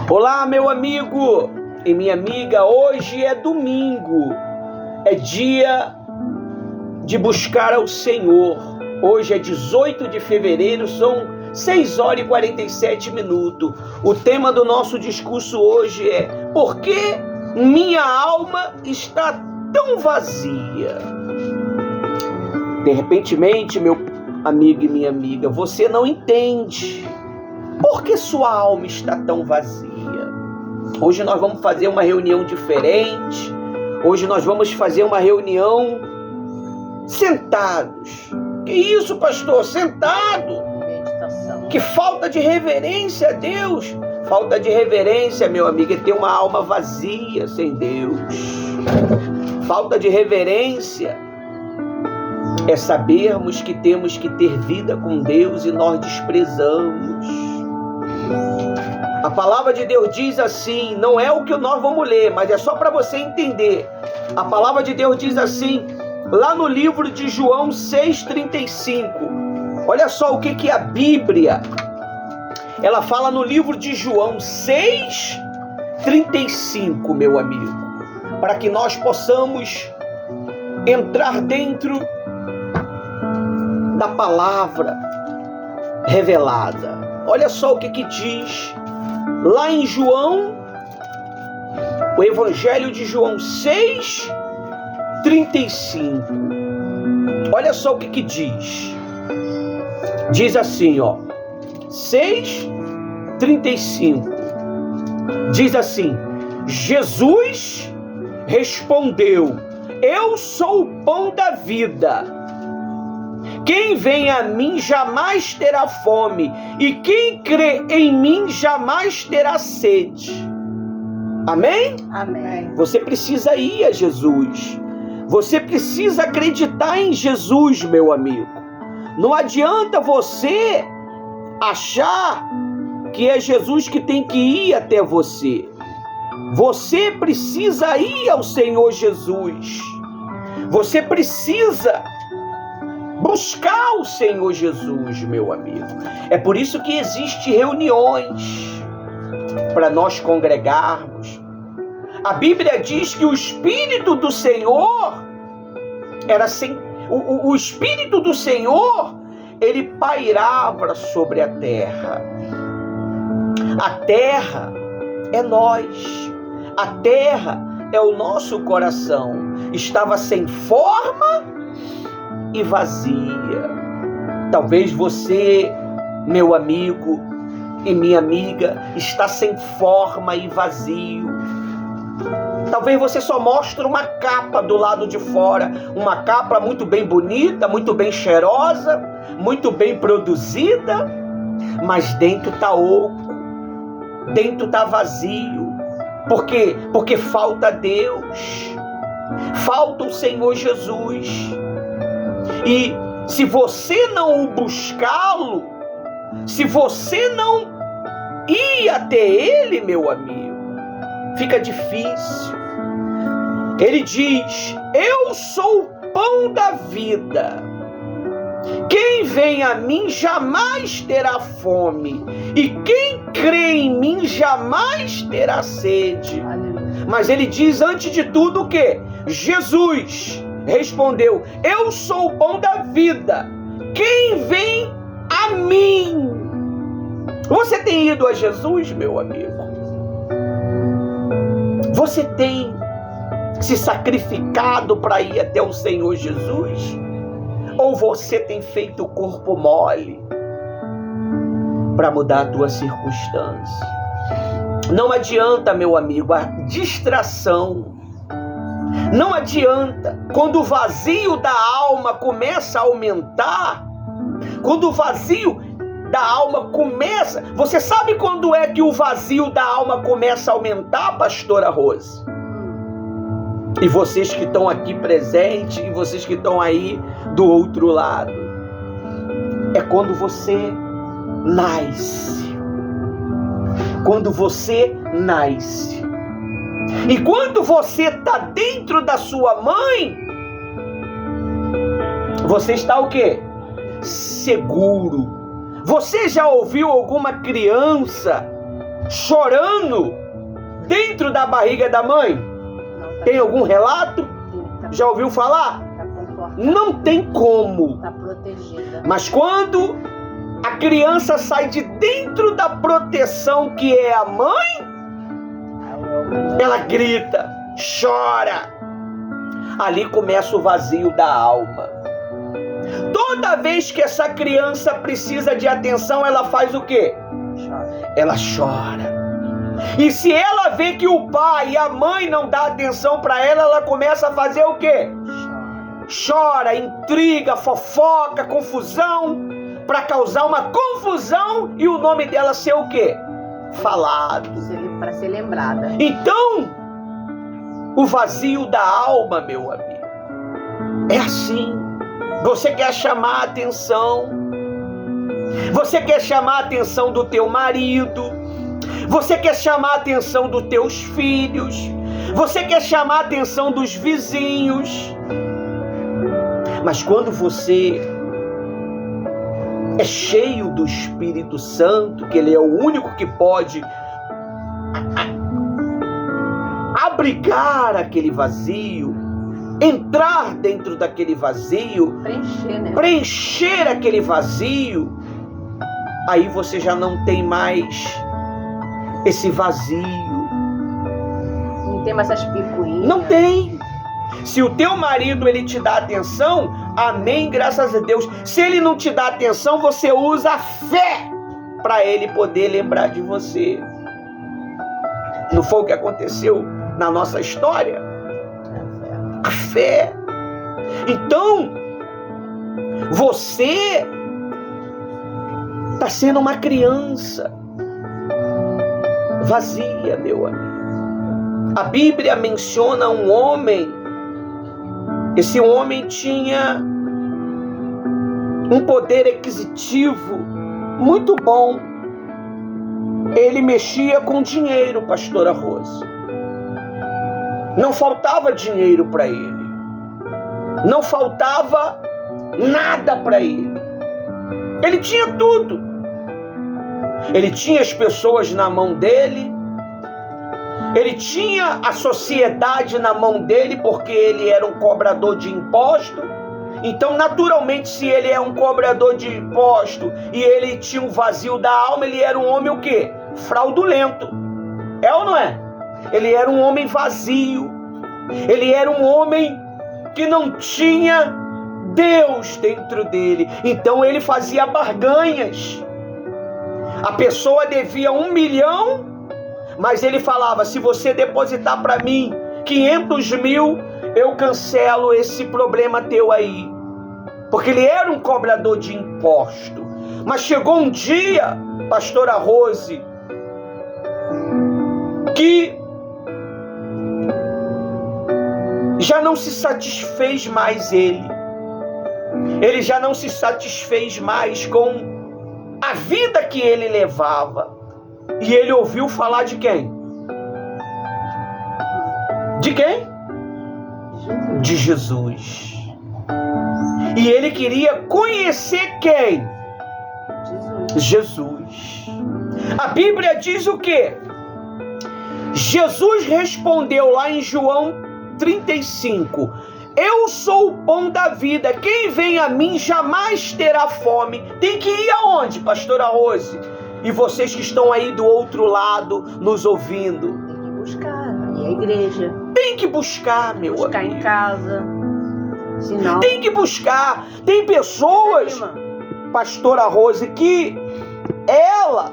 Olá, meu amigo e minha amiga. Hoje é domingo, é dia de buscar ao Senhor. Hoje é 18 de fevereiro, são 6 horas e 47 minutos. O tema do nosso discurso hoje é: por que minha alma está tão vazia? De repentemente, meu amigo e minha amiga, você não entende por que sua alma está tão vazia. Hoje nós vamos fazer uma reunião diferente. Hoje nós vamos fazer uma reunião sentados. Que isso, pastor? Sentado? Meditação. Que falta de reverência a Deus. Falta de reverência, meu amigo, é ter uma alma vazia sem Deus. Falta de reverência é sabermos que temos que ter vida com Deus e nós desprezamos. A palavra de Deus diz assim, não é o que nós vamos ler, mas é só para você entender. A palavra de Deus diz assim, lá no livro de João 6,35. Olha só o que a Bíblia, ela fala no livro de João 6,35, meu amigo, para que nós possamos entrar dentro da palavra revelada. Olha só o que diz lá em João, o Evangelho de João 6,35. Olha só o que diz. Diz assim, ó, 6,35. Diz assim: Jesus respondeu: eu sou o pão da vida. Quem vem a mim jamais terá fome, e quem crê em mim jamais terá sede. Amém? Amém. Você precisa ir a Jesus. Você precisa acreditar em Jesus, meu amigo. Não adianta você achar que é Jesus que tem que ir até você. Você precisa ir ao Senhor Jesus. Você precisa buscar o Senhor Jesus, meu amigo. É por isso que existem reuniões para nós congregarmos. A Bíblia diz que o Espírito do Senhor o Espírito do Senhor, ele pairava sobre a terra. A terra é nós. A terra é o nosso coração. Estava sem forma e vazia. Talvez você, meu amigo e minha amiga, está sem forma e vazio. Talvez você só mostre uma capa do lado de fora, uma capa muito bem bonita, muito bem cheirosa, muito bem produzida, mas dentro está oco, dentro está vazio. Por quê? Porque falta Deus, falta o Senhor Jesus. E se você não o buscá-lo, se você não ir até ele, meu amigo, fica difícil. Ele diz: eu sou o pão da vida. Quem vem a mim jamais terá fome, e quem crê em mim jamais terá sede. Mas ele diz antes de tudo o quê? Jesus respondeu: eu sou o pão da vida. Quem vem a mim? Você tem ido a Jesus, meu amigo? Você tem se sacrificado para ir até o Senhor Jesus? Ou você tem feito o corpo mole para mudar a tua circunstância? Não adianta, meu amigo, a distração. Não adianta. Quando o vazio da alma começa a aumentar, quando o vazio da alma começa... Você sabe quando é que o vazio da alma começa a aumentar, pastora Rose? E vocês que estão aqui presentes, e vocês que estão aí do outro lado. É quando você nasce. Quando você nasce. E quando você está dentro da sua mãe, você está o quê? Seguro. Você já ouviu alguma criança chorando dentro da barriga da mãe? Tem algum relato? Já ouviu falar? Não tem como. Tá protegida. Mas quando a criança sai de dentro da proteção que é a mãe, ela grita, chora. Ali começa o vazio da alma. Toda vez que essa criança precisa de atenção, ela faz o quê? Chora. Ela chora. E se ela vê que o pai e a mãe não dão atenção para ela, ela começa a fazer o quê? Chora, intriga, fofoca, confusão, para causar uma confusão e o nome dela ser o quê? Falado. Para ser lembrada. Então, o vazio da alma, meu amigo, é assim. Você quer chamar a atenção. Você quer chamar a atenção do teu marido. Você quer chamar a atenção dos teus filhos. Você quer chamar a atenção dos vizinhos. Mas quando você é cheio do Espírito Santo, que Ele é o único que pode abrigar aquele vazio, entrar dentro daquele vazio, preencher aquele vazio, aí você já não tem mais esse vazio. Não tem mais essas picuinhas. Não tem. Se o teu marido ele te dá atenção, amém, graças a Deus. Se ele não te dá atenção, você usa a fé para ele poder lembrar de você. Não foi o que aconteceu na nossa história? A fé. Então, você está sendo uma criança vazia, meu amigo. A Bíblia menciona um homem. Esse homem tinha um poder aquisitivo muito bom. Ele mexia com dinheiro, pastora Rose. Não faltava dinheiro para ele. Não faltava nada para ele. Ele tinha tudo. Ele tinha as pessoas na mão dele. Ele tinha a sociedade na mão dele, porque ele era um cobrador de imposto. Então, naturalmente, se ele é um cobrador de imposto e ele tinha um vazio da alma, ele era um homem o quê? Fraudulento. É ou não é? Ele era um homem vazio. Ele era um homem que não tinha Deus dentro dele. Então, ele fazia barganhas. A pessoa devia 1 milhão, mas ele falava, se você depositar para mim 500 mil, eu cancelo esse problema teu aí. Porque ele era um cobrador de imposto. Mas chegou um dia, pastora Rose, que já não se satisfez mais ele. Ele já não se satisfez mais com a vida que ele levava. E ele ouviu falar de quem? De quem? De Jesus. E ele queria conhecer quem? Jesus. A Bíblia diz o quê? Jesus respondeu lá em João 35: eu sou o pão da vida, quem vem a mim jamais terá fome. Tem que ir aonde, pastora Rose? E vocês que estão aí do outro lado nos ouvindo, tem que buscar, e a igreja. Tem que buscar, meu amigo. Buscar em casa. Senão... Tem que buscar. Tem pessoas, pastora Rose, que ela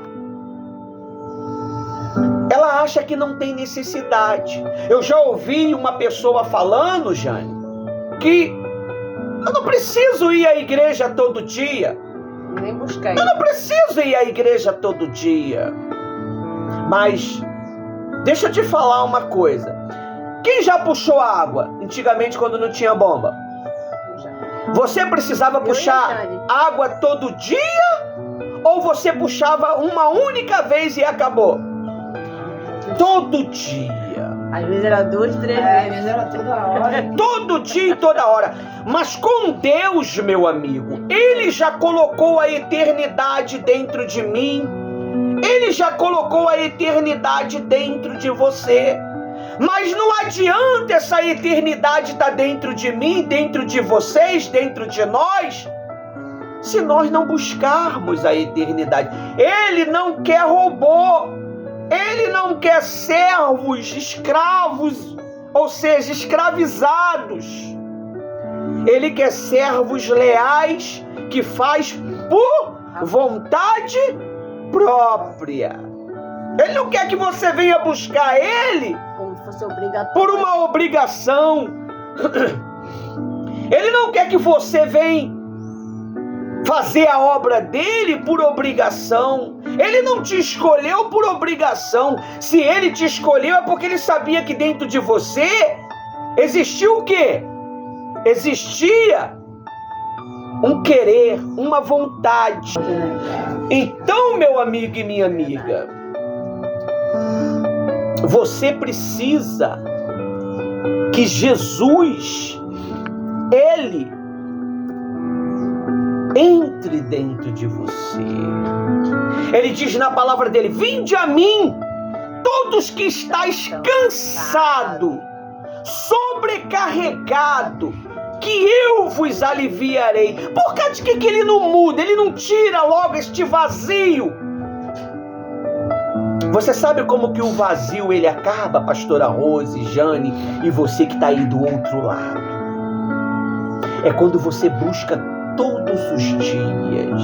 acha que não tem necessidade. Eu já ouvi uma pessoa falando, Jane, que eu não preciso ir à igreja todo dia. Nem buscar. Eu não preciso ir à igreja todo dia. Mas deixa eu te falar uma coisa. Quem já puxou água antigamente quando não tinha bomba? Você precisava puxar água todo dia? Ou você puxava uma única vez e acabou? Todo dia. Às vezes era 2, 3 Às vezes. vezes era toda hora. Todo dia e toda hora. Mas com Deus, meu amigo, Ele já colocou a eternidade dentro de mim. Ele já colocou a eternidade dentro de você. Mas não adianta essa eternidade estar dentro de mim, dentro de vocês, dentro de nós, se nós não buscarmos a eternidade. Ele não quer robô. Ele não quer servos, escravos, ou seja, escravizados. Ele quer servos leais que faz por vontade própria. Ele não quer que você venha buscar Ele Como se fosse obrigatório. por uma obrigação. Ele não quer que você venha fazer a obra dele por obrigação. Ele não te escolheu por obrigação. Se ele te escolheu é porque ele sabia que dentro de você existia o quê? Existia um querer, uma vontade. Então, meu amigo e minha amiga, você precisa que Jesus, Ele entre dentro de você. Ele diz na palavra dele: vinde a mim, todos que estáis cansado, sobrecarregado, que eu vos aliviarei. Por causa de que ele não muda? Ele não tira logo este vazio. Você sabe como que o vazio ele acaba, pastora Rose, Jane e você que está aí do outro lado? É quando você busca todos os dias.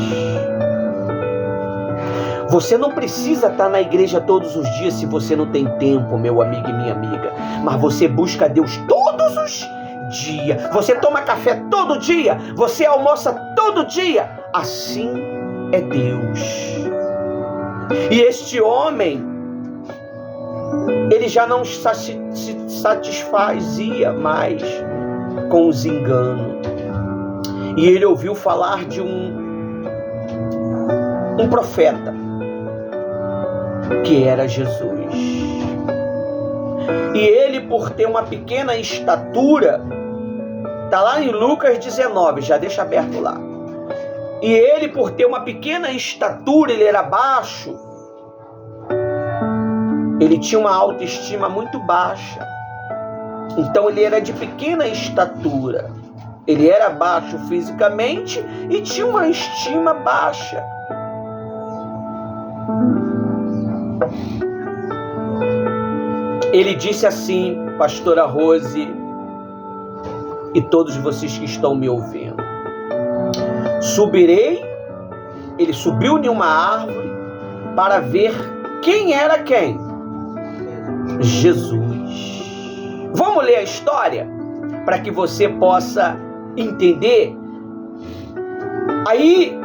Você não precisa estar na igreja todos os dias se você não tem tempo, meu amigo e minha amiga. Mas você busca Deus todos os dias. Você toma café todo dia. Você almoça todo dia. Assim é Deus. E este homem, ele já não se satisfazia mais com os enganos. E ele ouviu falar de um profeta, que era Jesus. E ele, por ter uma pequena estatura, está lá em Lucas 19, já deixa aberto lá. E ele, por ter uma pequena estatura, ele era baixo, ele tinha uma autoestima muito baixa. Então ele era de pequena estatura. Ele era baixo fisicamente e tinha uma estima baixa. Ele disse assim, pastora Rose e todos vocês que estão me ouvindo: subirei, ele subiu em uma árvore para ver quem era quem? Jesus. Vamos ler a história para que você possa entender. Aí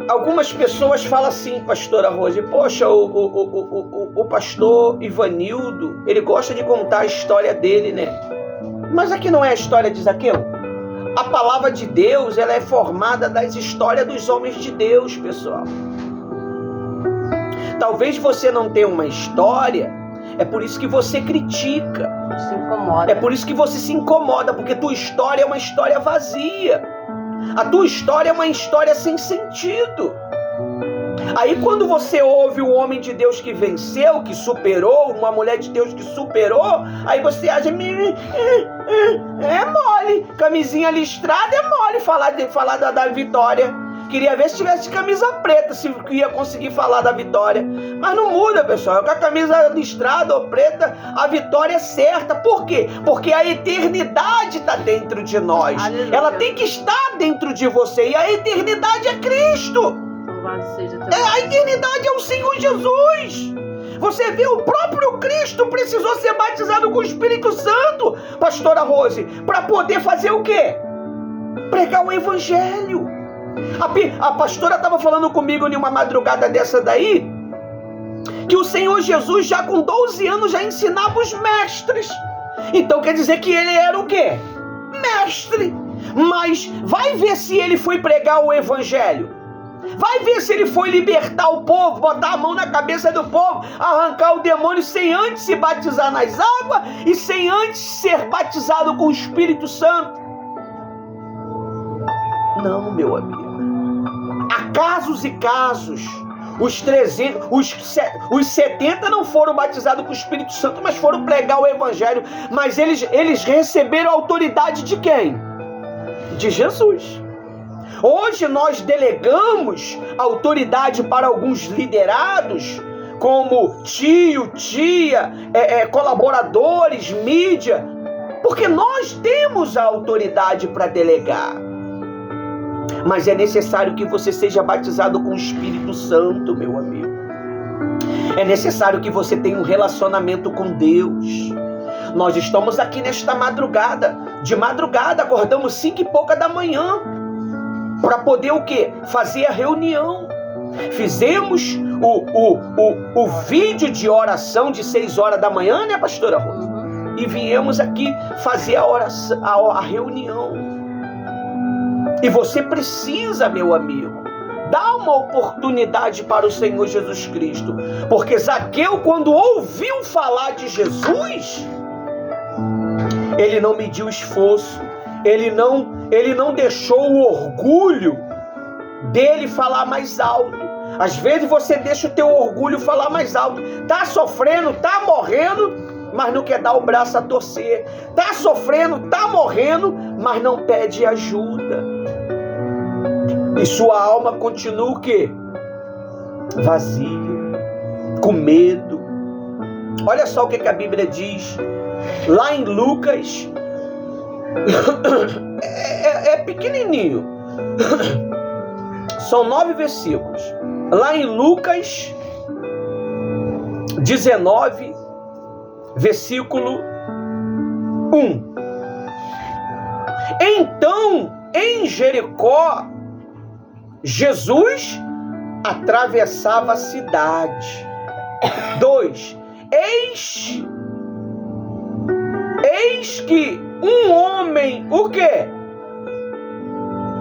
algumas pessoas falam assim, pastora Rose: poxa, o pastor Ivanildo, ele gosta de contar a história dele, né? Mas aqui não é a história de Zaqueu. A palavra de Deus, ela é formada das histórias dos homens de Deus, pessoal. Talvez você não tenha uma história, é por isso que você critica. Se incomoda. É por isso que você se incomoda, porque tua história é uma história vazia. A tua história é uma história sem sentido. Aí quando você ouve o homem de Deus que venceu, que superou, uma mulher de Deus que superou, aí você acha: é mole, camisinha listrada é mole falar da vitória. Queria ver se tivesse camisa preta, se ia conseguir falar da vitória. Mas não muda, pessoal. Com a camisa listrada ou preta, a vitória é certa. Por quê? Porque a eternidade está dentro de nós. Aleluia. Ela tem que estar dentro de você. E a eternidade é Cristo. Louvado seja teu A eternidade é o Senhor Jesus. Você vê, o próprio Cristo precisou ser batizado com o Espírito Santo, pastora Rose, para poder fazer o quê? Pregar o Evangelho. A pastora estava falando comigo em uma madrugada dessa daí, que o Senhor Jesus já com 12 anos já ensinava os mestres. Então quer dizer que ele era o quê? Mestre. Mas vai ver se ele foi pregar o Evangelho. Vai ver se ele foi libertar o povo, botar a mão na cabeça do povo, arrancar o demônio sem antes se batizar nas águas e sem antes ser batizado com o Espírito Santo. Não, meu amigo. Há casos e casos. Os 70 não foram batizados com o Espírito Santo, mas foram pregar o Evangelho. Mas eles receberam a autoridade de quem? De Jesus. Hoje nós delegamos autoridade para alguns liderados, como tio, tia, colaboradores, mídia, porque nós temos a autoridade para delegar. Mas é necessário que você seja batizado com o Espírito Santo, meu amigo. É necessário que você tenha um relacionamento com Deus. Nós estamos aqui nesta madrugada. De madrugada, acordamos 5 e pouca da manhã. Para poder o quê? Fazer a reunião. Fizemos o vídeo de oração de 6 horas da manhã, né, pastora Rosa? E viemos aqui fazer a oração, a reunião. E você precisa, meu amigo, dar uma oportunidade para o Senhor Jesus Cristo. Porque Zaqueu, quando ouviu falar de Jesus, ele não mediu esforço. Ele não deixou o orgulho dele falar mais alto. Às vezes você deixa o teu orgulho falar mais alto. Tá sofrendo, tá morrendo, mas não quer dar o braço a torcer. Tá sofrendo, tá morrendo, mas não pede ajuda. E sua alma continua o quê? Vazia, com medo. Olha só o que a Bíblia diz lá em Lucas. É pequenininho. São 9 versículos. Lá em Lucas 19, versículo 1. Então, em Jericó, Jesus atravessava a cidade. 2. Eis que um homem, o quê?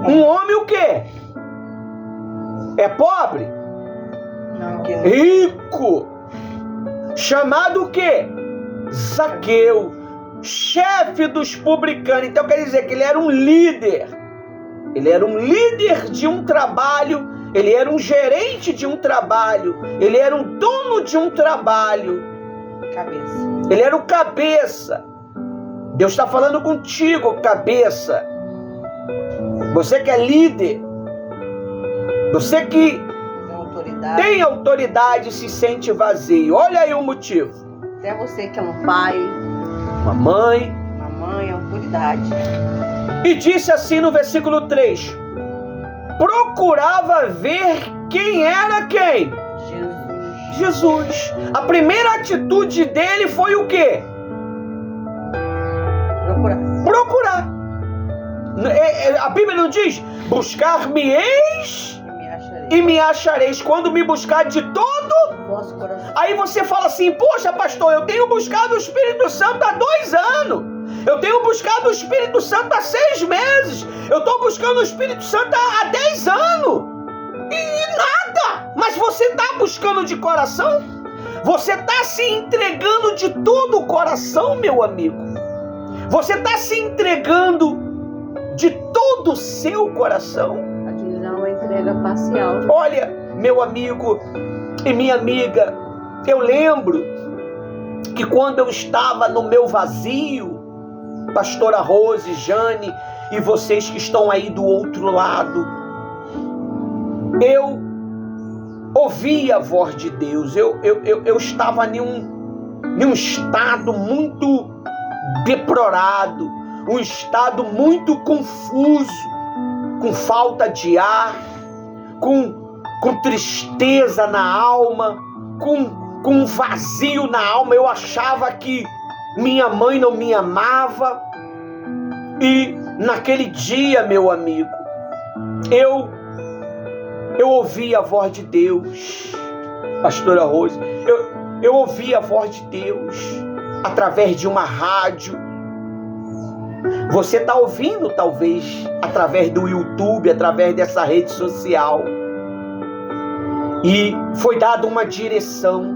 Um homem o quê? É pobre? Não, que não. Rico. Chamado o quê? Zaqueu. Chefe dos publicanos. Então quer dizer que ele era um líder. Ele era um líder de um trabalho. Ele era um gerente de um trabalho. Ele era um dono de um trabalho. Cabeça. Ele era o cabeça. Deus está falando contigo, cabeça. Você que é líder. Você que tem autoridade e se sente vazio. Olha aí o motivo. Até você que é um pai, uma mãe, é autoridade. E disse assim no versículo 3: procurava ver quem era quem? Jesus. A primeira atitude dele foi o quê? Procurar. A Bíblia não diz: buscar-me-eis e me achareis quando me buscar de todo vosso coração. Aí você fala assim: poxa, pastor, eu tenho buscado o Espírito Santo há 2 anos. Eu tenho buscado o Espírito Santo há 6 meses. Eu estou buscando o Espírito Santo há 10 anos. E nada. Mas você está buscando de coração? Você está se entregando de todo o coração, meu amigo? Você está se entregando de todo o seu coração? A divisão é uma entrega parcial. Olha, meu amigo e minha amiga, eu lembro que quando eu estava no meu vazio, pastora Rose, Jane e vocês que estão aí do outro lado, eu ouvia a voz de Deus. Eu estava em um estado muito deplorado, um estado muito confuso, com falta de ar, com tristeza na alma, com um vazio na alma. Eu achava que minha mãe não me amava. E naquele dia, meu amigo, eu ouvi a voz de Deus, pastora Rose. Eu ouvi a voz de Deus através de uma rádio. Você está ouvindo talvez através do YouTube, através dessa rede social. E foi dada uma direção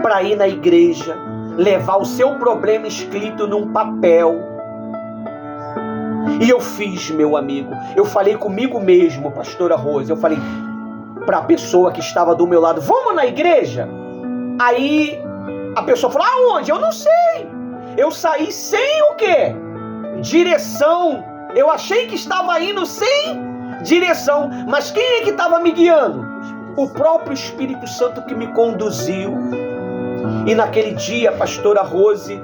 para ir na igreja, levar o seu problema escrito num papel. E eu fiz, meu amigo. Eu falei comigo mesmo, pastora Rose. Eu falei para a pessoa que estava do meu lado: vamos na igreja? Aí a pessoa falou: aonde? Eu não sei. Eu saí sem o quê? Direção. Eu achei que estava indo sem direção. Mas quem é que estava me guiando? O próprio Espírito Santo que me conduziu. E naquele dia, pastora Rose,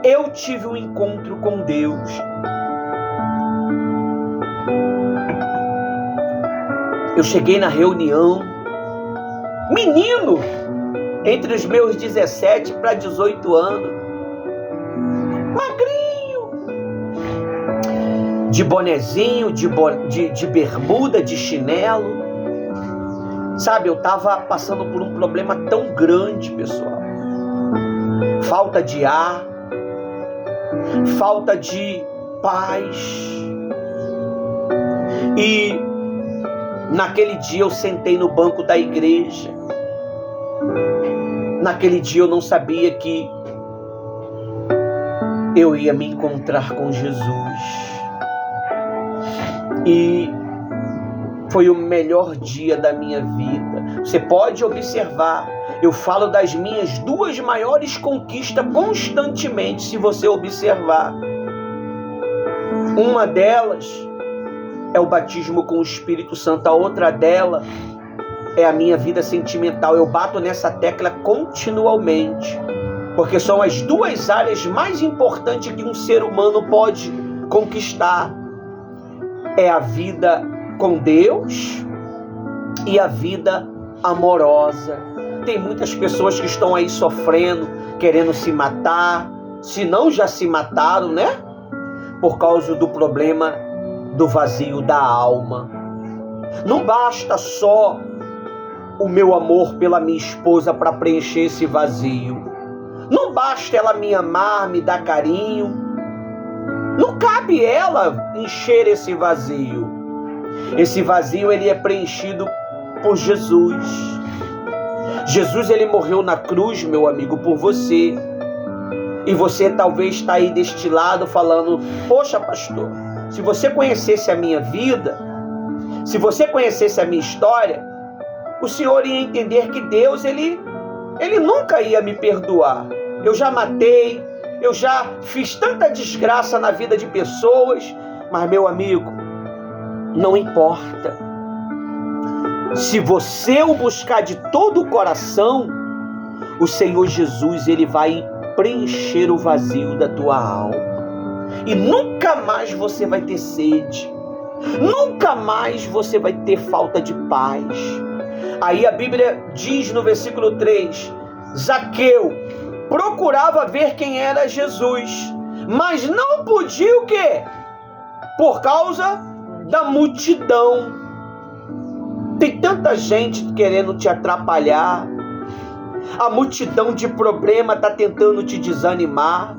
eu tive um encontro com Deus. Eu cheguei na reunião, menino, entre os meus 17 para 18 anos, magrinho, de bonezinho, de bermuda, de chinelo. Sabe, eu estava passando por um problema tão grande, pessoal. Falta de ar, falta de paz. E naquele dia eu sentei no banco da igreja. Naquele dia eu não sabia que eu ia me encontrar com Jesus. E foi o melhor dia da minha vida. Você pode observar, eu falo das minhas 2 maiores conquistas constantemente, se você observar. Uma delas é o batismo com o Espírito Santo, a outra dela é a minha vida sentimental. Eu bato nessa tecla continuamente, porque são as 2 áreas mais importantes que um ser humano pode conquistar. É a vida com Deus e a vida amorosa. Tem muitas pessoas que estão aí sofrendo, querendo se matar, se não já se mataram, né? Por causa do problema do vazio da alma. Não basta só o meu amor pela minha esposa para preencher esse vazio. Não basta ela me amar, me dar carinho. Não cabe ela encher esse vazio. Esse vazio, ele é preenchido por Jesus. Jesus, ele morreu na cruz, meu amigo, por você. E você talvez está aí deste lado falando: poxa, pastor, se você conhecesse a minha vida, se você conhecesse a minha história, o senhor ia entender que Deus, ele nunca ia me perdoar. Eu já matei, eu já fiz tanta desgraça na vida de pessoas. Mas, meu amigo, não importa. Se você o buscar de todo o coração, o Senhor Jesus, ele vai preencher o vazio da tua alma. E nunca mais você vai ter sede. Nunca mais você vai ter falta de paz. Aí a Bíblia diz no versículo 3, Zaqueu procurava ver quem era Jesus, mas não podia o quê? Por causa da multidão. Tem tanta gente querendo te atrapalhar. A multidão de problema está tentando te desanimar.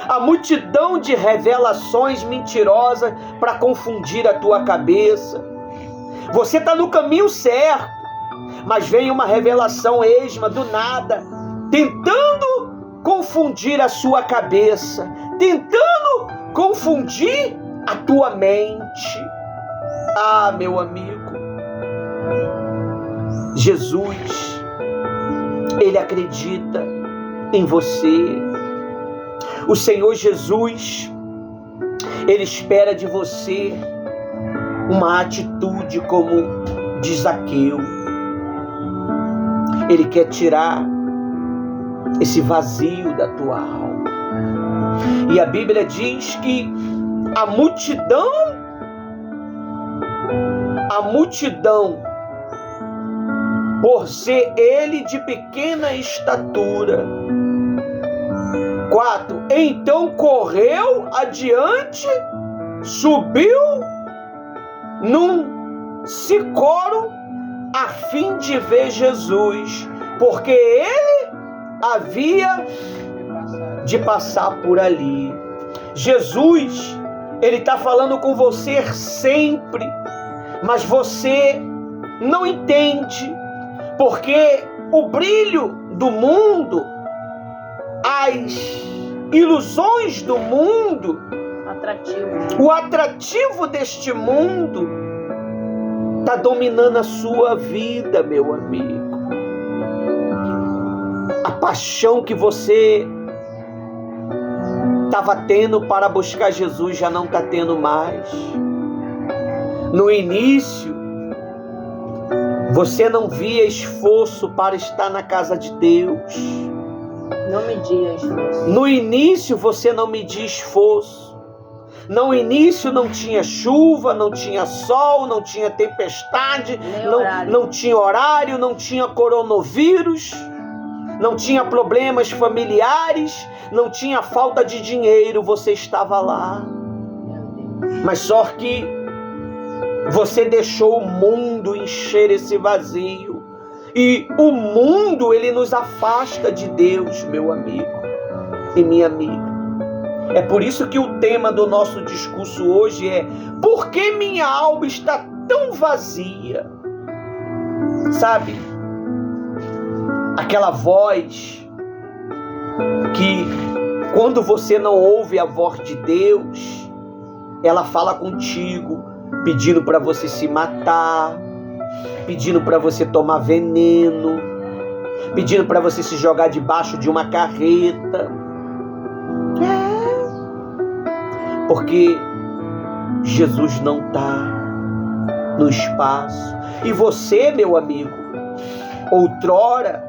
A multidão de revelações mentirosas para confundir a tua cabeça. Você está no caminho certo, mas vem uma revelação esma do nada, tentando confundir a sua cabeça, tentando confundir a tua mente. Ah, meu amigo, Jesus, ele acredita em você. O Senhor Jesus, ele espera de você uma atitude como de Zaqueu. Ele quer tirar esse vazio da tua alma. E a Bíblia diz que a multidão, por ser ele de pequena estatura. 4. Então correu adiante, subiu num sicômoro a fim de ver Jesus, porque ele havia de passar por ali. Jesus, ele está falando com você sempre. mas você não entende, porque o brilho do mundo, as ilusões do mundo, o atrativo deste mundo está dominando a sua vida, meu amigo. A paixão que você estava tendo para buscar Jesus já não está tendo mais. No início, você não via esforço para estar na casa de Deus. Não media esforço. No início você não media esforço. No início não tinha chuva, não tinha sol, não tinha tempestade, não tinha horário, não tinha coronavírus, não tinha problemas familiares, não tinha falta de dinheiro, você estava lá. Mas só que você deixou o mundo encher esse vazio. E o mundo, ele nos afasta de Deus, meu amigo e minha amiga. É por isso que o tema do nosso discurso hoje é: por que minha alma está tão vazia? Sabe? Aquela voz que, quando você não ouve a voz de Deus, ela fala contigo, pedindo para você se matar, pedindo para você tomar veneno, pedindo para você se jogar debaixo de uma carreta. Porque Jesus não está no espaço. E você, meu amigo, outrora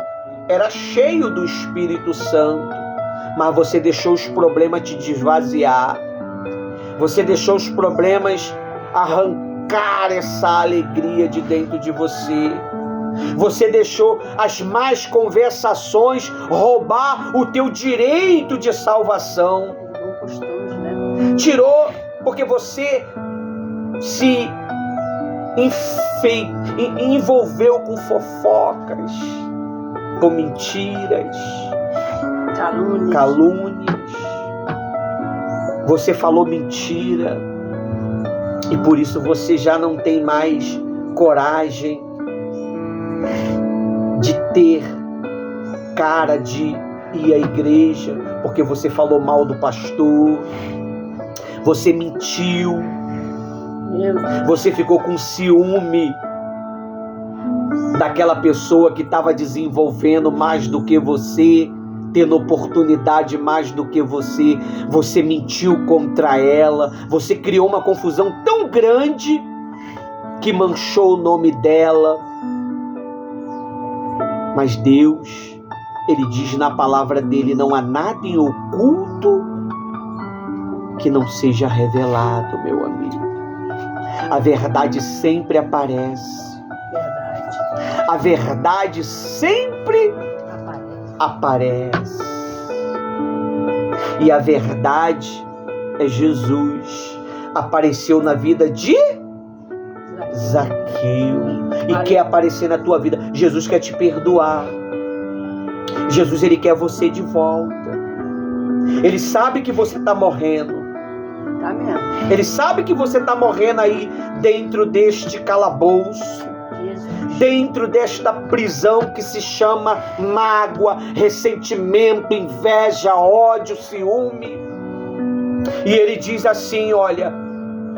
era cheio do Espírito Santo, mas você deixou os problemas te esvaziar. Você deixou os problemas arrancar essa alegria de dentro de você. Você deixou as más conversações roubar o teu direito de salvação. Tirou porque você se envolveu com fofocas, com mentiras, calúnias. Você falou mentira e por isso você já não tem mais coragem de ter cara de ir à igreja, porque você falou mal do pastor, você mentiu, você ficou com ciúme daquela pessoa que estava desenvolvendo mais do que você, tendo oportunidade mais do que você. Você mentiu contra ela, você criou uma confusão tão grande que manchou o nome dela. Mas Deus, Ele diz na palavra dele: não há nada em oculto que não seja revelado, meu amigo. A verdade sempre aparece. A verdade sempre aparece. E a verdade é Jesus. Apareceu na vida de Zaqueu. E quer aparecer na tua vida. Jesus quer te perdoar. Jesus, Ele quer você de volta. Ele sabe que você está morrendo. Ele sabe que você está morrendo aí dentro deste calabouço, dentro desta prisão que se chama mágoa, ressentimento, inveja, ódio, ciúme. E Ele diz assim: olha,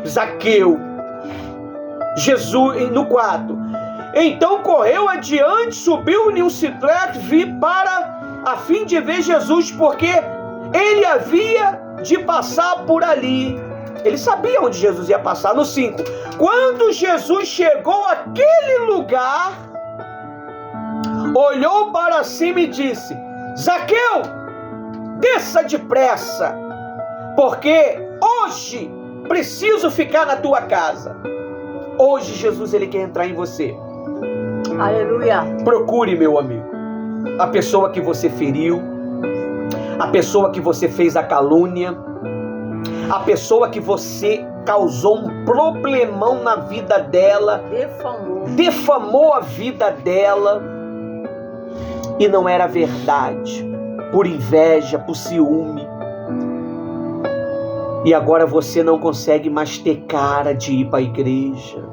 Zaqueu, Jesus, no 4, então correu adiante, subiu em um ciclete, a fim de ver Jesus, porque ele havia de passar por ali. Ele sabia onde Jesus ia passar. No 5, quando Jesus chegou àquele lugar, olhou para cima e disse: Zaqueu, desça depressa, porque hoje preciso ficar na tua casa. Hoje Jesus, Ele quer entrar em você. Aleluia. Procure, meu amigo, a pessoa que você feriu, a pessoa que você fez a calúnia, a pessoa que você causou um problemão na vida dela, defamou a vida dela, e não era verdade, por inveja, por ciúme. E agora você não consegue mais ter cara de ir para a igreja.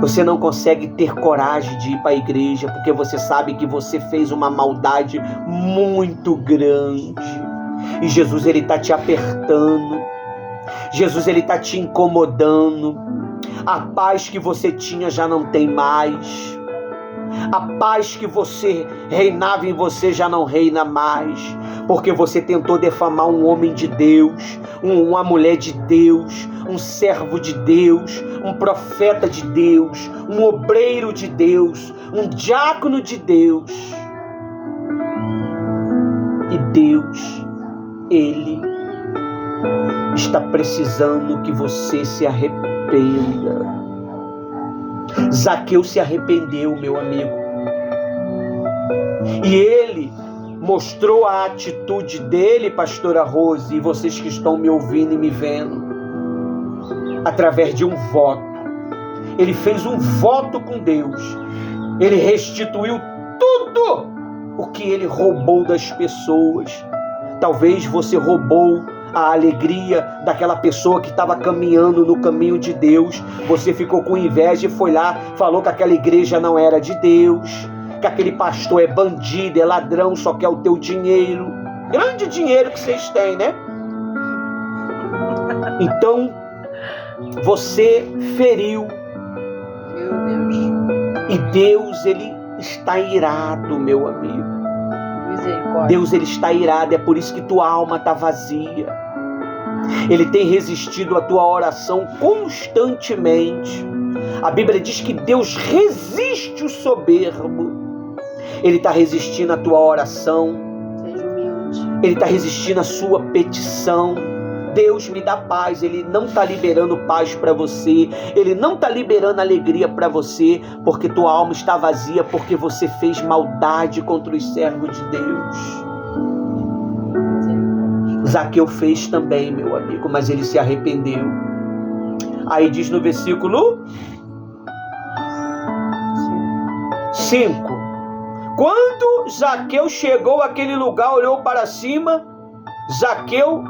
Você não consegue ter coragem de ir para a igreja porque você sabe que você fez uma maldade muito grande. E Jesus, ele está te apertando. Jesus, ele está te incomodando. A paz que você tinha já não tem mais. A paz que você reinava em você já não reina mais, porque você tentou defamar um homem de Deus, uma mulher de Deus, um servo de Deus, um profeta de Deus, um obreiro de Deus, um diácono de Deus. E Deus, ele está precisando que você se arrependa. Zaqueu se arrependeu, meu amigo. E ele mostrou a atitude dele, pastora Rose, e vocês que estão me ouvindo e me vendo, através de um voto. Ele fez um voto com Deus. Ele restituiu tudo o que ele roubou das pessoas. Talvez você roubou a alegria daquela pessoa que estava caminhando no caminho de Deus. Você ficou com inveja e foi lá, falou que aquela igreja não era de Deus, que aquele pastor é bandido, é ladrão, só quer o teu dinheiro. Grande dinheiro que vocês têm, né? Então, você feriu. Meu Deus. E Deus, ele está irado, meu amigo. Misericórdia. Deus, ele está irado, é por isso que tua alma está vazia. Ele tem resistido à tua oração constantemente. A Bíblia diz que Deus resiste o soberbo. Ele está resistindo à tua oração. Seja humilde. Ele está resistindo à sua petição. Deus, me dá paz. Ele não está liberando paz para você. Ele não está liberando alegria para você, porque tua alma está vazia, porque você fez maldade contra os servos de Deus. Zaqueu fez também, meu amigo, mas ele se arrependeu. Aí diz no versículo 5: quando Zaqueu chegou àquele lugar, olhou para cima, Zaqueu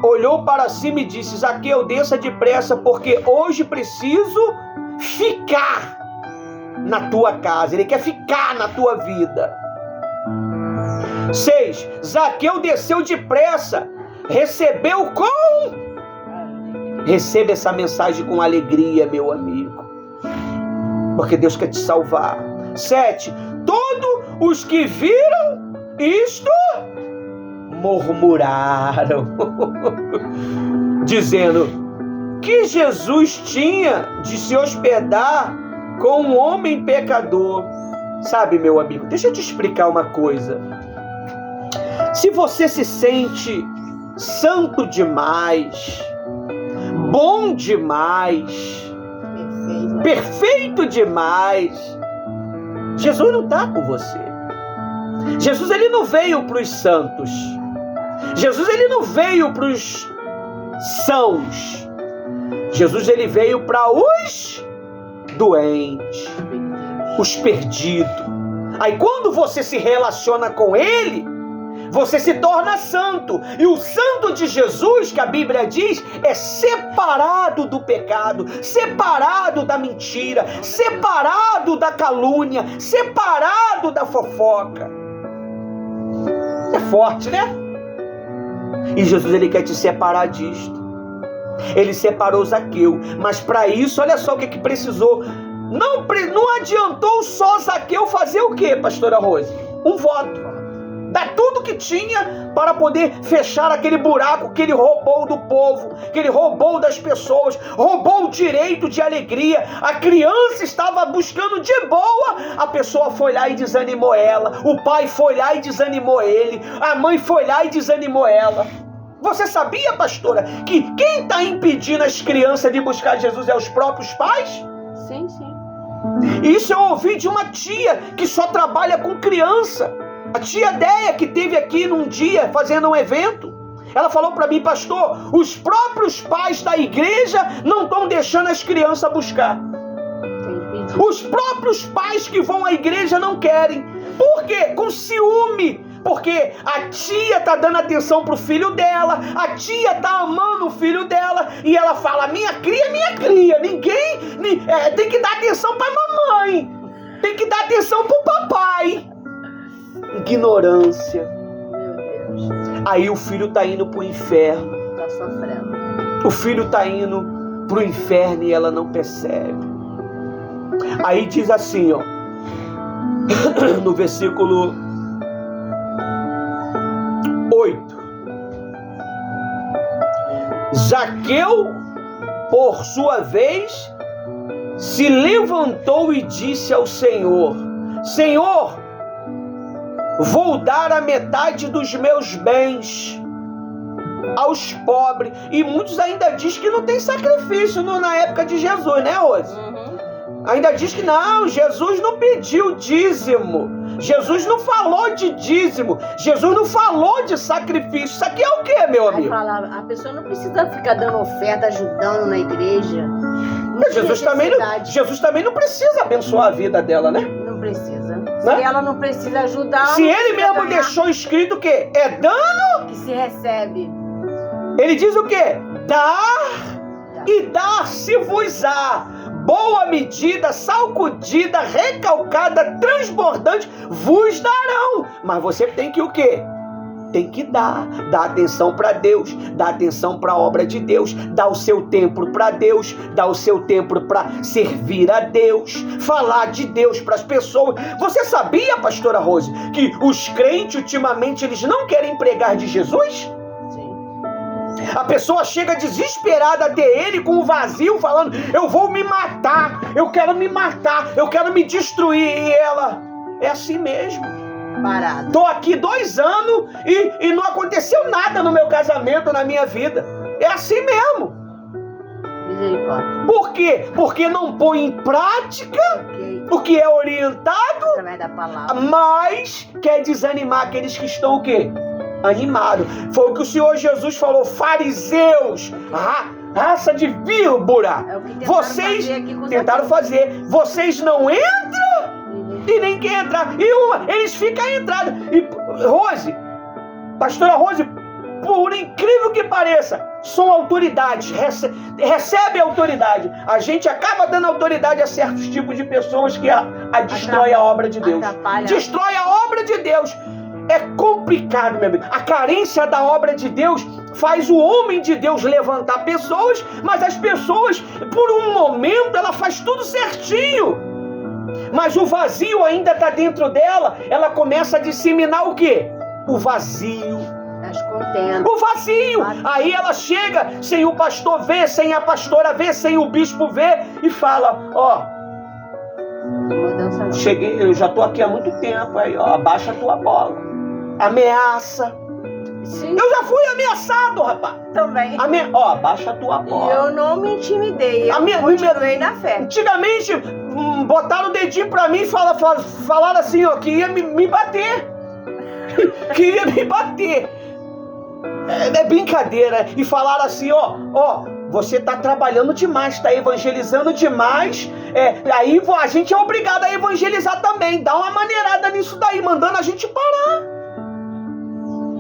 olhou para cima e disse: Zaqueu, desça depressa, porque hoje preciso ficar na tua casa. Ele quer ficar na tua vida. 6. Zaqueu desceu depressa, recebeu Receba essa mensagem com alegria, meu amigo, porque Deus quer te salvar. 7. Todos os que viram isto murmuraram, dizendo: que Jesus tinha de se hospedar com um homem pecador. Sabe, meu amigo, deixa eu te explicar uma coisa. Se você se sente santo demais, bom demais, perfeito demais, Jesus não está com você. Jesus, ele não veio para os santos. Jesus, ele não veio para os sãos. Jesus, ele veio para os doentes, os perdidos. Aí quando você se relaciona com ele, você se torna santo. E o santo de Jesus, que a Bíblia diz, é separado do pecado, separado da mentira, separado da calúnia, separado da fofoca. É forte, né? E Jesus, ele quer te separar disto. Ele separou Zaqueu, mas para isso, olha só o que precisou. Não adiantou só Zaqueu fazer o quê, pastora Rose? Um voto. Dar tudo que tinha para poder fechar aquele buraco que ele roubou do povo, que ele roubou das pessoas, roubou o direito de alegria. A criança estava buscando de boa, a pessoa foi lá e desanimou ela, o pai foi lá e desanimou ele, a mãe foi lá e desanimou ela. Você sabia, pastora, que quem está impedindo as crianças de buscar Jesus é os próprios pais? Sim, sim. Isso eu ouvi de uma tia que só trabalha com criança. A tia Déia, que esteve aqui num dia fazendo um evento, ela falou para mim: pastor, os próprios pais da igreja não estão deixando as crianças buscar. Os próprios pais que vão à igreja não querem. Por quê? Com ciúme. porque a tia tá dando atenção pro filho dela, a tia tá amando o filho dela, e ela fala, minha cria, ninguém tem que dar atenção pra mamãe, tem que dar atenção pro papai. Ignorância. Meu Deus. Aí o filho tá indo pro inferno. Tá sofrendo. O filho tá indo pro inferno e ela não percebe. Aí diz assim, ó, no versículo 8. Zaqueu, por sua vez, se levantou e disse ao Senhor, Senhor, vou dar a metade dos meus bens aos pobres. E muitos ainda dizem que não tem sacrifício na época de Jesus, né, Rose? Ainda diz que não, Jesus não pediu dízimo. Jesus não falou de dízimo. Jesus não falou de sacrifício. Isso aqui é o que, meu amigo? A pessoa não precisa ficar dando oferta, ajudando na igreja. Jesus também não precisa abençoar a vida dela, né? Não precisa. Se ela não precisa ajudar... Se ele mesmo deixou escrito o quê? É dano que se recebe. Ele diz o quê? Dar e dar-se-vos-á. Boa medida, sacudida, recalcada, transbordante, vos darão. Mas você tem que o quê? Tem que dar atenção para Deus, dar atenção para a obra de Deus, dar o seu tempo para Deus, dar o seu tempo para servir a Deus, falar de Deus para as pessoas. Você sabia, pastora Rose, que os crentes ultimamente eles não querem pregar de Jesus? A pessoa chega desesperada até ele com o vazio, falando, eu vou me matar, eu quero me matar, eu quero me destruir. E ela, é assim mesmo. Parado. Tô aqui 2 anos e não aconteceu nada no meu casamento, na minha vida. É assim mesmo. Misericórdia. Por quê? Porque não põe em prática o que é orientado, através da palavra, mas quer desanimar aqueles que estão o quê? Animado. Foi o que o Senhor Jesus falou, fariseus, raça de víbora. É o que vocês tentaram fazer. Vocês não entram e nem quer entrar. Eles ficam entrados. E Rose, pastora Rose, por incrível que pareça, são autoridades, recebe autoridade. A gente acaba dando autoridade a certos tipos de pessoas que destrói a obra de Deus. Destrói a obra de Deus. É complicado, meu amigo. A carência da obra de Deus faz o homem de Deus levantar pessoas, mas as pessoas, por um momento, ela faz tudo certinho. Mas o vazio ainda está dentro dela, ela começa a disseminar o quê? O vazio. O vazio. Aí ela chega, sem o pastor ver, sem a pastora ver, sem o bispo ver, e fala, cheguei, eu já tô aqui há muito tempo, aí, abaixa a tua bola. Ameaça. Sim. Eu já fui ameaçado, rapaz. Também. Abaixa a tua bola. E eu não me intimidei, eu continuei na fé. Antigamente, botaram o dedinho pra mim e falaram assim, que ia me bater. Que ia me bater. É brincadeira. E falaram assim, você tá trabalhando demais, tá evangelizando demais. Aí a gente é obrigado a evangelizar também. Dá uma maneirada nisso daí, mandando a gente parar.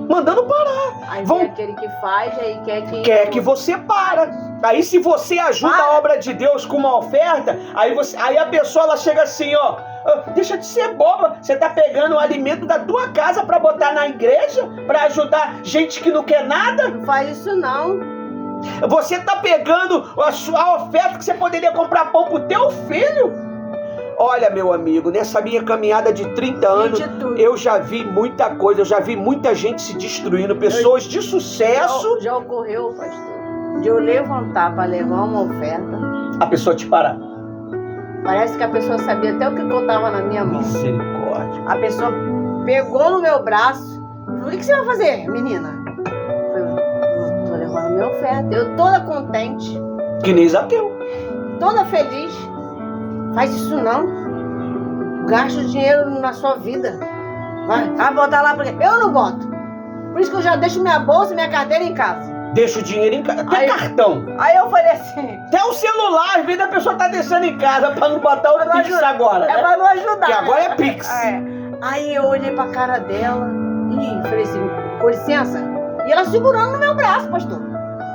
Mandando parar. Aí aquele que faz, aí quer que você para. Aí se você ajuda a obra de Deus com uma oferta, aí a pessoa ela chega assim, deixa de ser boba. Você tá pegando o alimento da tua casa pra botar na igreja, pra ajudar gente que não quer nada? Não faz isso não. Você tá pegando a oferta que você poderia comprar pão pro teu filho? Olha, meu amigo, nessa minha caminhada de 30 anos, eu já vi muita coisa, eu já vi muita gente se destruindo, pessoas de sucesso. Já ocorreu, pastor, de eu levantar para levar uma oferta, a pessoa te parar. Parece que a pessoa sabia até o que eu tava na minha mão. Misericórdia. A pessoa pegou no meu braço e falou, o que você vai fazer, menina? Eu tô levando minha oferta. Eu toda contente. Que nem Zaqueu. Toda feliz. Faz isso não. Gasta dinheiro na sua vida. Vai botar lá, porque eu não boto. Por isso que eu já deixo minha bolsa e minha carteira em casa. Deixa o dinheiro em casa. Até cartão. Aí eu falei assim. Até o celular, às vezes a pessoa tá deixando em casa pra não botar o Pix agora. É pra não ajudar. Que agora é Pix. Aí eu olhei pra cara dela. E falei assim, com licença. E ela segurando no meu braço, pastor.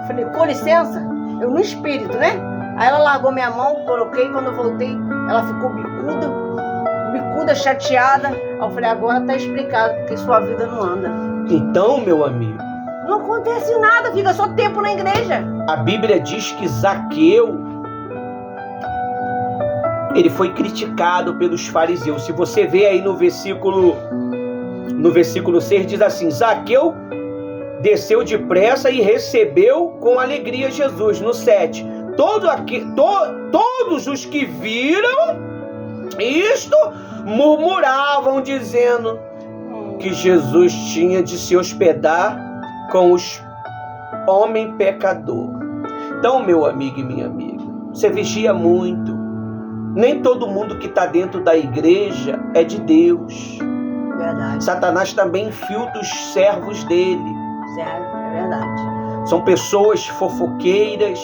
Falei, com licença. Eu no espírito, né? Aí ela largou minha mão, coloquei. Quando eu voltei, ela ficou bicuda, chateada. Aí eu falei, agora tá explicado porque sua vida não anda. Então, meu amigo, Não acontece nada, fica só tempo na igreja. a Bíblia diz que Zaqueu, ele foi criticado pelos fariseus. Se você vê aí no versículo 6, diz assim: Zaqueu desceu depressa e recebeu com alegria Jesus. No 7, todos os que viram isto murmuravam, dizendo que Jesus tinha de se hospedar com os homens pecadores. Então, meu amigo e minha amiga, você vigia muito. Nem todo mundo que está dentro da igreja é de Deus. Verdade. Satanás também infiltra os servos dele. Sério, é verdade. São pessoas fofoqueiras,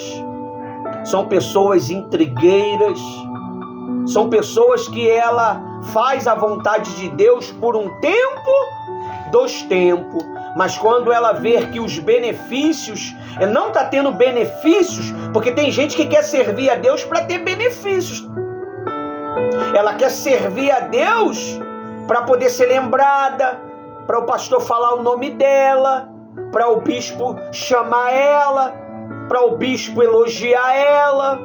são pessoas intrigueiras, são pessoas que ela faz a vontade de Deus por um tempo, 2 tempos, mas quando ela vê que os benefícios, não está tendo benefícios, porque tem gente que quer servir a Deus para ter benefícios. Ela quer servir a Deus para poder ser lembrada, para o pastor falar o nome dela, para o bispo chamar ela, para o bispo elogiar ela.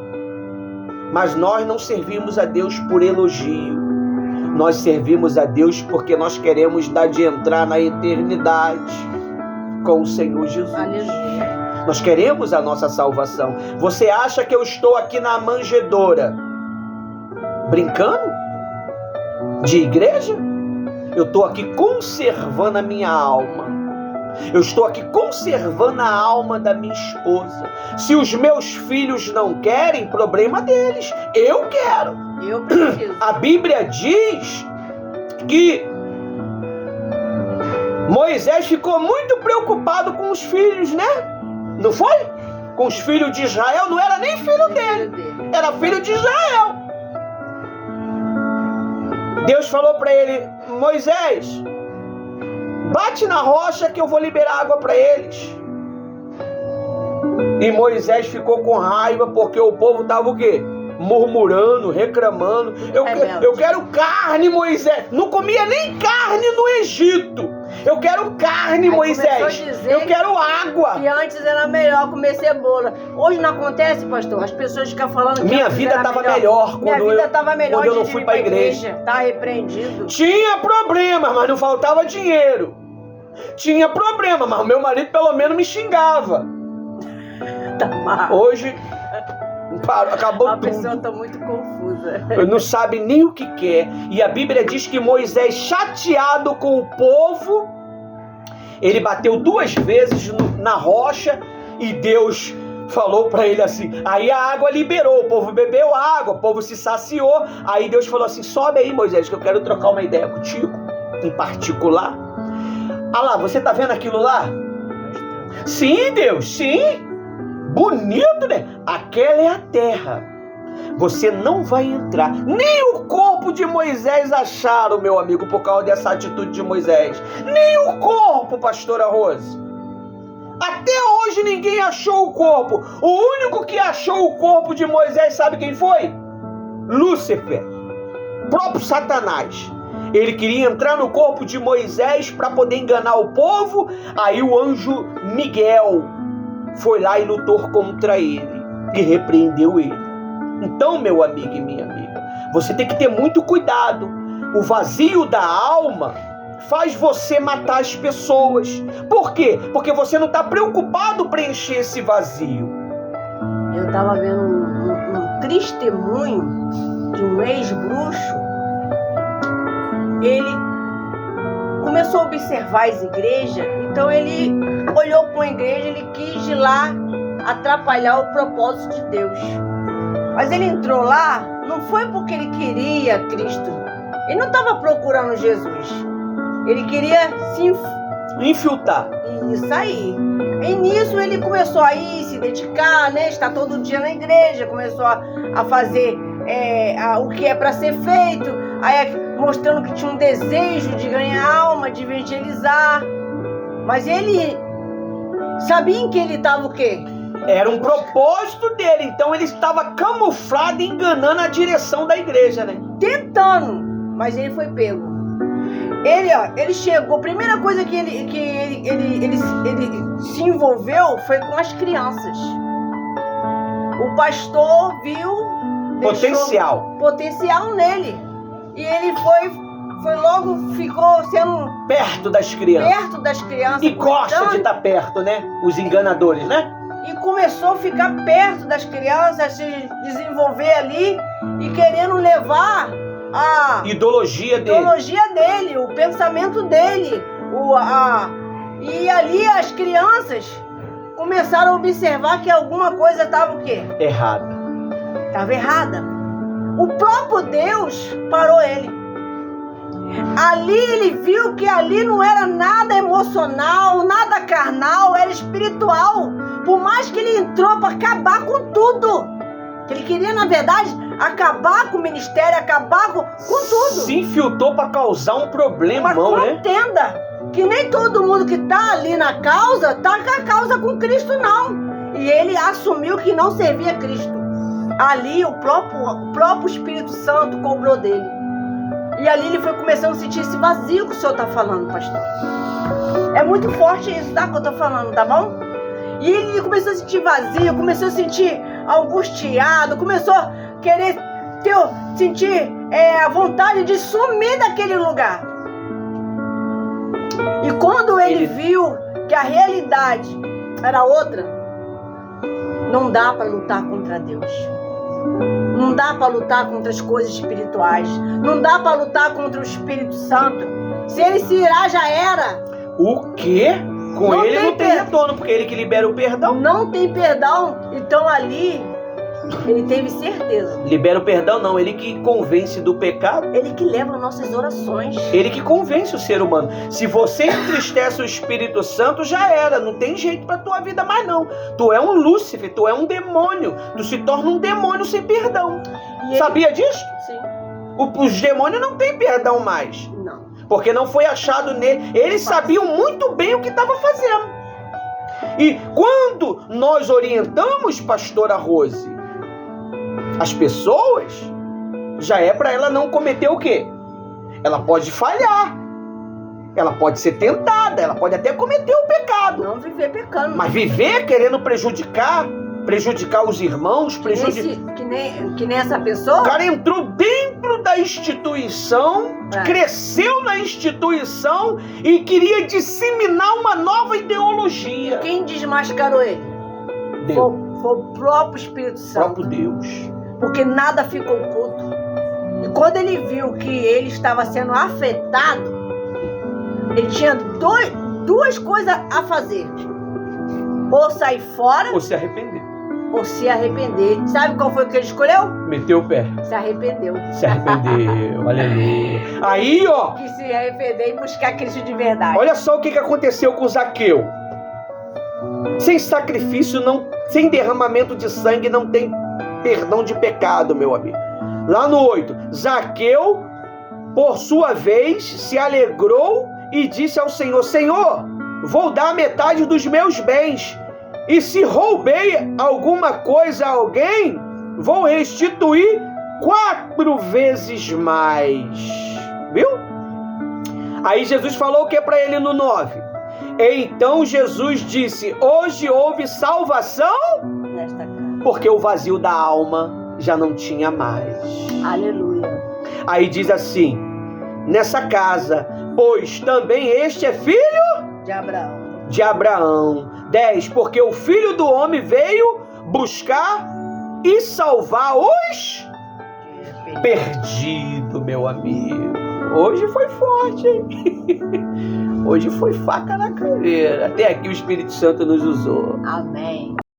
Mas nós não servimos a Deus por elogio. Nós servimos a Deus porque nós queremos dar de entrar na eternidade com o Senhor Jesus. Aleluia. Nós queremos a nossa salvação. Você acha que eu estou aqui na manjedoura brincando? De igreja? Eu estou aqui conservando a minha alma. Eu estou aqui conservando a alma da minha esposa. Se os meus filhos não querem, problema deles. Eu quero. Eu preciso. A Bíblia diz que Moisés ficou muito preocupado com os filhos, né? Não foi? Com os filhos de Israel. Não era nem filho dele. Era filho de Israel. Deus falou para ele: Moisés, bate na rocha que eu vou liberar água para eles. E Moisés ficou com raiva porque o povo estava o quê? Murmurando, reclamando. Eu quero carne, Moisés. Não comia nem carne no Egito. Eu quero carne, Aí Moisés. Eu quero água. Que antes era melhor comer cebola. Hoje não acontece, pastor. As pessoas ficam falando que minha vida estava melhor quando eu não fui para a igreja. Tá repreendido. Tinha problema, mas não faltava dinheiro. Tinha problema, mas o meu marido pelo menos me xingava. Tá mal. Hoje acabou A tudo. pessoa tá muito confusa. Não sabe nem o que quer. E a Bíblia diz que Moisés, chateado com o povo, ele bateu 2 vezes na rocha e Deus falou para ele assim. Aí a água liberou, o povo bebeu água, o povo se saciou. Aí Deus falou assim: sobe aí, Moisés, que eu quero trocar uma ideia contigo, em particular. Ah lá, você tá vendo aquilo lá? Sim, Deus, sim. Bonito, né? Aquela é a terra. Você não vai entrar. Nem o corpo de Moisés acharam, meu amigo, por causa dessa atitude de Moisés. Nem o corpo, pastora Rose. Até hoje ninguém achou o corpo. O único que achou o corpo de Moisés, sabe quem foi? Lúcifer, próprio Satanás. Ele queria entrar no corpo de Moisés para poder enganar o povo. Aí o anjo Miguel foi lá e lutou contra ele e repreendeu ele. Então, meu amigo e minha amiga, você tem que ter muito cuidado. O vazio da alma faz você matar as pessoas. Por quê? Porque você não está preocupado em preencher esse vazio. Eu estava vendo um testemunho de um ex-bruxo. Ele começou a observar as igrejas, então ele olhou para uma igreja, ele quis ir lá atrapalhar o propósito de Deus. Mas ele entrou lá, não foi porque ele queria Cristo. Ele não estava procurando Jesus. Ele queria se infiltrar. Isso aí. E nisso ele começou a ir, se dedicar, né? Estar todo dia na igreja, começou a fazer o que é para ser feito, aí mostrando que tinha um desejo de ganhar alma, de evangelizar. Mas ele sabia em que ele estava o quê? Era um propósito dele, então ele estava camuflado, enganando a direção da igreja, né? Tentando, mas ele foi pego. Ele chegou, a primeira coisa que ele se envolveu foi com as crianças. O pastor viu potencial nele. E ele foi logo, ficou sendo perto das crianças. E gosta de estar perto, né? Os enganadores, né? E começou a ficar perto das crianças, se desenvolver ali e querendo levar a ideologia dele, o pensamento dele. E ali as crianças começaram a observar que alguma coisa estava o quê? Estava errada. O próprio Deus parou ele. Ali ele viu que ali não era nada emocional, nada carnal, era espiritual. Por mais que ele entrou para acabar com tudo. Ele queria, na verdade, acabar com o ministério, acabar com tudo. Se infiltrou para causar um problema, né? Entenda que nem todo mundo que está ali na causa, está com a causa com Cristo, não. E ele assumiu que não servia a Cristo. Ali o próprio Espírito Santo cobrou dele. E ali ele foi começando a sentir esse vazio que o senhor está falando, pastor. É muito forte isso, tá? Que eu estou falando, tá bom? E ele começou a sentir vazio, começou a sentir angustiado, começou a querer sentir a vontade de sumir daquele lugar. E quando ele viu que a realidade era outra, não dá para lutar contra Deus. Não dá para lutar contra as coisas espirituais. Não dá para lutar contra o Espírito Santo. Se ele se irá, já era. O quê? Com não ele não tem retorno, porque ele que libera o perdão. Não tem perdão. Então ali, ele teve certeza. Libera o perdão não, ele que convence do pecado. Ele que leva nossas orações. Ele que convence o ser humano. Se você entristece o Espírito Santo, já era. Não tem jeito pra tua vida mais não. Tu é um Lúcifer, tu é um demônio. Tu se torna um demônio sem perdão. Sabia disso? Sim. Os demônios não têm perdão mais. Não. Porque não foi achado nele. Eles sabiam muito bem o que estava fazendo. E quando nós orientamos, pastora Rose, as pessoas, já é para ela não cometer o quê? Ela pode falhar. Ela pode ser tentada. Ela pode até cometer o pecado. Não viver pecando. Mas viver querendo prejudicar os irmãos, que nem essa pessoa. O cara entrou dentro da instituição, cresceu na instituição e queria disseminar uma nova ideologia. E quem desmascarou ele? Deus. Foi o próprio Espírito Santo. O próprio Deus. Porque nada ficou oculto. E quando ele viu que ele estava sendo afetado, ele tinha duas coisas a fazer: ou sair fora, ou se arrepender. Sabe qual foi o que ele escolheu? Meteu o pé. Se arrependeu. Aleluia. Aí, ó. Que se arrepender e buscar Cristo de verdade. Olha só o que aconteceu com Zaqueu. Sem sacrifício, sem derramamento de sangue, não tem perdão de pecado, meu amigo. Lá no 8, Zaqueu, por sua vez, se alegrou e disse ao Senhor: Senhor, vou dar metade dos meus bens. E se roubei alguma coisa a alguém, vou restituir 4 vezes mais. Viu? Aí Jesus falou o que para ele no 9? Então Jesus disse: hoje houve salvação nesta casa, porque o vazio da alma já não tinha mais. Aleluia. Aí diz assim: nessa casa, pois também este é filho de Abraão. 10, porque o Filho do Homem veio buscar e salvar os perdidos, meu amigo. Hoje foi forte, hein? Hoje foi faca na caveira. Até aqui o Espírito Santo nos usou. Amém.